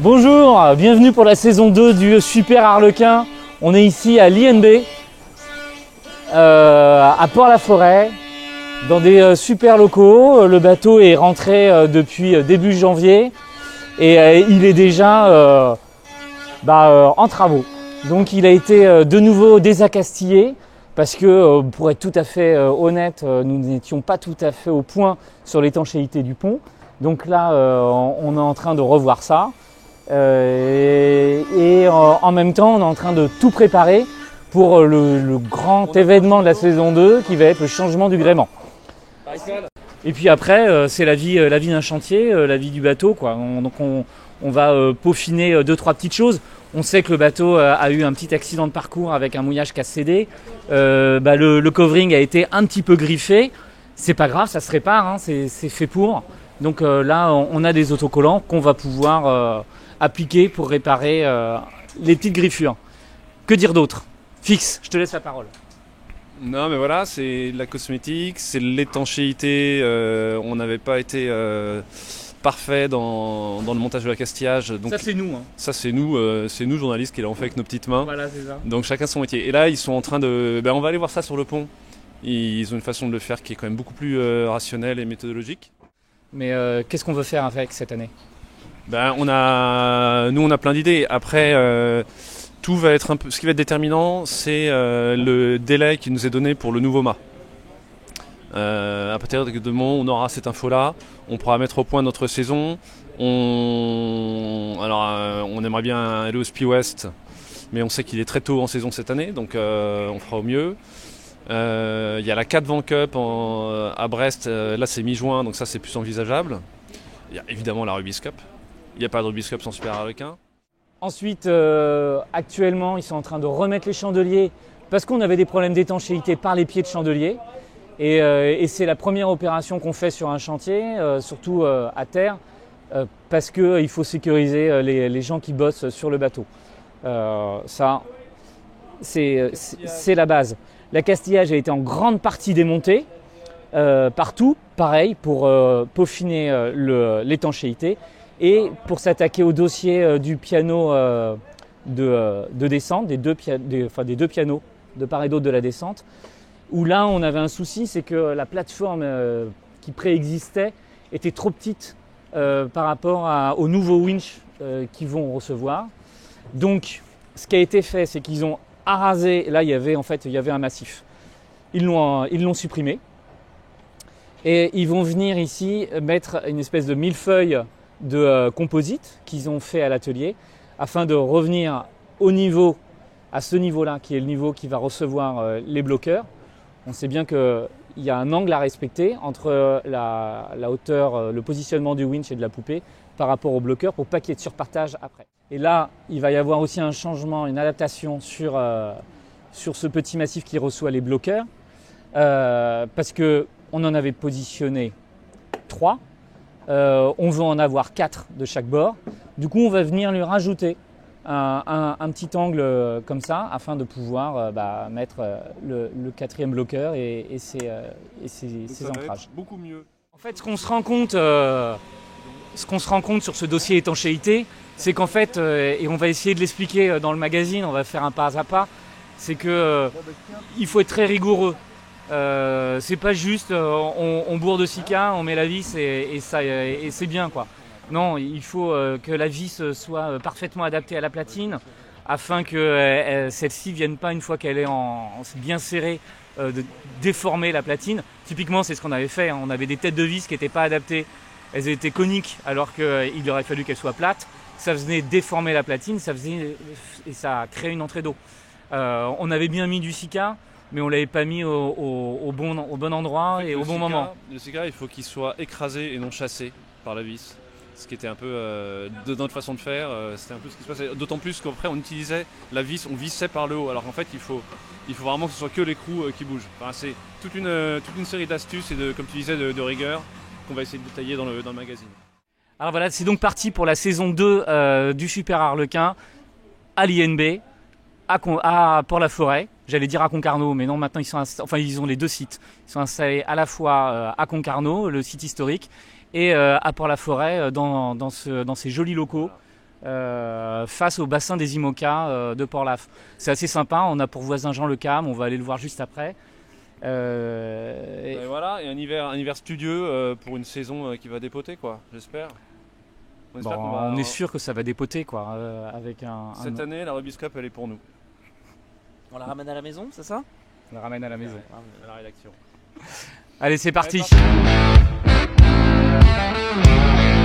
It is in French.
Bonjour, bienvenue pour la saison 2 du Super Arlequin. On est ici à l'INB, à Port-la-Forêt, dans des super locaux. Le bateau est rentré depuis début janvier et il est déjà en travaux. Donc il a été de nouveau désaccastillé parce que, pour être tout à fait honnête, nous n'étions pas tout à fait au point sur l'étanchéité du pont. Donc là, on est en train de revoir ça. En même temps, on est en train de tout préparer pour le grand événement de la saison 2 qui va être le changement du gréement. Et puis après, c'est la vie d'un chantier, la vie du bateau, quoi. On va peaufiner 2-3 petites choses. On sait que le bateau a eu un petit accident de parcours avec un mouillage qui a cédé. Le covering a été un petit peu griffé. C'est pas grave, ça se répare, hein, c'est fait pour. Donc là, on a des autocollants qu'on va pouvoir appliquer pour réparer les petites griffures. Que dire d'autre? Fix, je te laisse la parole. Non mais voilà, c'est de la cosmétique, c'est de l'étanchéité, on n'avait pas été parfait dans le montage de l'accastillage. Donc Ça c'est nous. Hein. Ça c'est nous journalistes qui l'avons fait avec nos petites mains. Voilà, c'est ça. Donc chacun son métier. Et là ils sont en train de... on va aller voir ça sur le pont. Ils ont une façon de le faire qui est quand même beaucoup plus rationnelle et méthodologique. Mais qu'est-ce qu'on veut faire avec cette année? Nous on a plein d'idées. Après... tout va être un peu. Ce qui va être déterminant, c'est le délai qui nous est donné pour le nouveau mât. À partir de moment où on aura cette info-là, on pourra mettre au point notre saison. On aimerait bien aller au Spi West, mais on sait qu'il est très tôt en saison cette année, donc on fera au mieux. Il y a la 4 Vent Cup à Brest, là c'est mi-juin, donc ça c'est plus envisageable. Il y a évidemment la Rubis Cup. Il n'y a pas de Rubis Cup sans Super Arlequin. Ensuite, actuellement, ils sont en train de remettre les chandeliers parce qu'on avait des problèmes d'étanchéité par les pieds de chandelier. Et c'est la première opération qu'on fait sur un chantier, surtout à terre, parce qu'il faut sécuriser les gens qui bossent sur le bateau. Ça, c'est la base. L'accastillage a été en grande partie démonté, partout, pareil, pour peaufiner l'étanchéité. Et pour s'attaquer au dossier du piano de descente, des deux pianos de part et d'autre de la descente, où là on avait un souci, c'est que la plateforme qui préexistait était trop petite par rapport aux nouveaux winches qu'ils vont recevoir. Donc ce qui a été fait, c'est qu'ils ont arasé, là il y avait un massif. Ils l'ont supprimé et ils vont venir ici mettre une espèce de millefeuille de composite qu'ils ont fait à l'atelier afin de revenir à ce niveau-là qui est le niveau qui va recevoir les bloqueurs. On sait bien qu'il y a un angle à respecter entre la hauteur, le positionnement du winch et de la poupée par rapport au bloqueur pour pas qu'il y ait de surpartage après. Et là, il va y avoir aussi un changement, une adaptation sur ce petit massif qui reçoit les bloqueurs parce qu'on en avait positionné 3. On veut en avoir 4 de chaque bord. Du coup, on va venir lui rajouter un petit angle comme ça afin de pouvoir mettre le 4e bloqueur et ses ancrages. Beaucoup mieux. En fait, ce qu'on se rend compte sur ce dossier étanchéité, c'est qu'en fait, et on va essayer de l'expliquer dans le magazine, on va faire un pas à pas, c'est que il faut être très rigoureux. C'est pas juste on bourre de sika, on met la vis et c'est bien quoi. Non, il faut que la vis soit parfaitement adaptée à la platine afin que celle-ci vienne pas une fois qu'elle est bien serrée de déformer la platine. Typiquement c'est ce qu'on avait fait, hein. On avait des têtes de vis qui n'étaient pas adaptées, elles étaient coniques alors qu'il aurait fallu qu'elles soient plates. Ça venait déformer la platine, et ça créait une entrée d'eau. On avait bien mis du sika, mais on ne l'avait pas mis au bon endroit et au bon moment. Le sika, il faut qu'il soit écrasé et non chassé par la vis. Ce qui était un peu, de notre façon de faire, c'était un peu ce qui se passait. D'autant plus qu'après on utilisait la vis, on vissait par le haut. Alors qu'en fait il faut vraiment que ce soit que l'écrou qui bouge. Enfin, c'est toute une série d'astuces et comme tu disais, de rigueur qu'on va essayer de détailler dans le magazine. Alors voilà, c'est donc parti pour la saison 2 du Super Arlequin à l'INB, à Port-la-Forêt. J'allais dire à Concarneau, mais non, maintenant ils ont les deux sites. Ils sont installés à la fois à Concarneau, le site historique, et à Port-la-Forêt, dans ces jolis locaux face au bassin des IMOCA de Port-Laf. C'est assez sympa, on a pour voisin Jean Le Cam, on va aller le voir juste après. Et voilà, et un hiver studieux pour une saison qui va dépoter, quoi, j'espère. On est sûr que ça va dépoter, quoi, avec Cette année, la Rubis Cup, elle est pour nous. On la ramène à la maison, c'est ça? On la ramène à la maison. À la rédaction. Allez, c'est parti. Allez,